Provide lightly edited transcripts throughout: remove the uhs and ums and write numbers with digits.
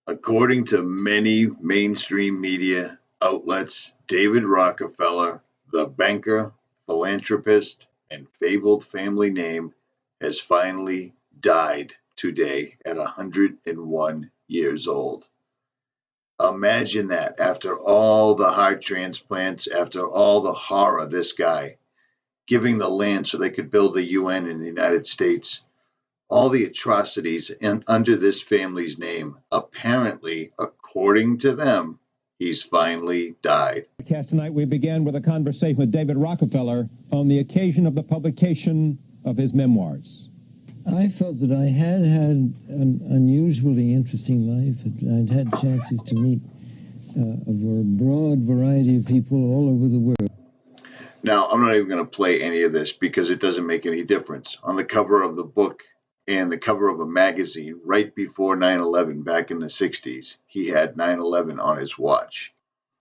According to many mainstream media outlets, David Rockefeller, the banker, philanthropist, and fabled family name, has finally died today at 101 years old. Imagine that, after all the heart transplants, after all the horror, this guy giving the land so they could build the UN in the United States, all the atrocities under this family's name. Apparently, according to them, he's finally died. Tonight we began with a conversation with David Rockefeller on the occasion of the publication of his memoirs. I felt that I had an unusually interesting life. I'd had chances to meet a broad variety of people all over the world. Now, I'm not even going to play any of this because it doesn't make any difference. On the cover of the book and the cover of a magazine right before 9/11 back in the 60s, he had 9/11 on his watch.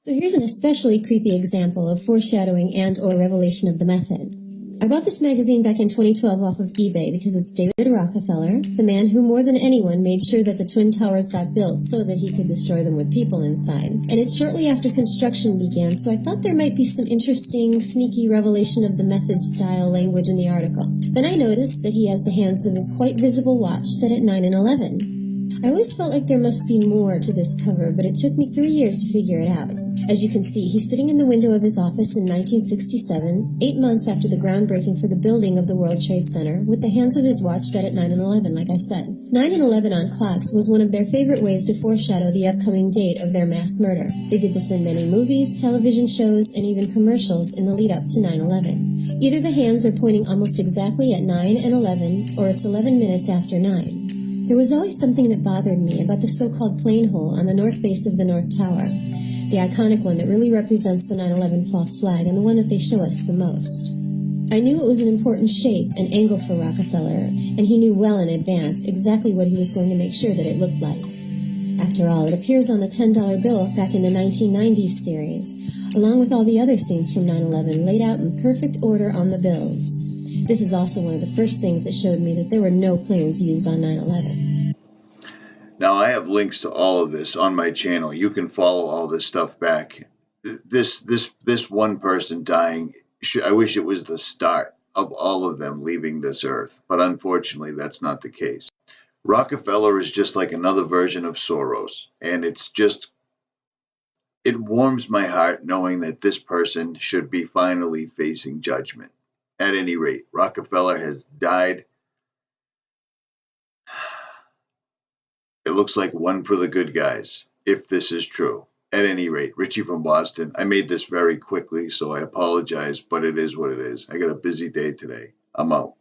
So here's an especially creepy example of foreshadowing and/or revelation of the method. I bought this magazine back in 2012 off of eBay because it's David Rockefeller, the man who more than anyone made sure that the Twin Towers got built so that he could destroy them with people inside. And it's shortly after construction began, so I thought there might be some interesting, sneaky revelation of the method style language in the article. Then I noticed that he has the hands of his quite visible watch set at 9 and 11. I always felt like there must be more to this cover, but it took me 3 years to figure it out. As you can see, he's sitting in the window of his office in 1967, 8 months after the groundbreaking for the building of the World Trade Center, with the hands of his watch set at 9 and 11, like I said. 9 and 11 on clocks was one of their favorite ways to foreshadow the upcoming date of their mass murder. They did this in many movies, television shows, and even commercials in the lead-up to 9/11. Either the hands are pointing almost exactly at 9 and 11, or it's 11 minutes after 9. There was always something that bothered me about the so-called plane hole on the north face of the North Tower, the iconic one that really represents the 9/11 false flag and the one that they show us the most. I knew it was an important shape and angle for Rockefeller, and he knew well in advance exactly what he was going to make sure that it looked like. After all, it appears on the $10 bill back in the 1990s series, along with all the other scenes from 9/11 laid out in perfect order on the bills. This is also one of the first things that showed me that there were no planes used on 9/11. Now, I have links to all of this on my channel. You can follow all this stuff back. This one person dying, I wish it was the start of all of them leaving this earth, but unfortunately, that's not the case. Rockefeller is just like another version of Soros, and it warms my heart knowing that this person should be finally facing judgment. At any rate, Rockefeller has died. It looks like one for the good guys, if this is true. At any rate, Richie from Boston. I made this very quickly, so I apologize, but it is what it is. I got a busy day today. I'm out.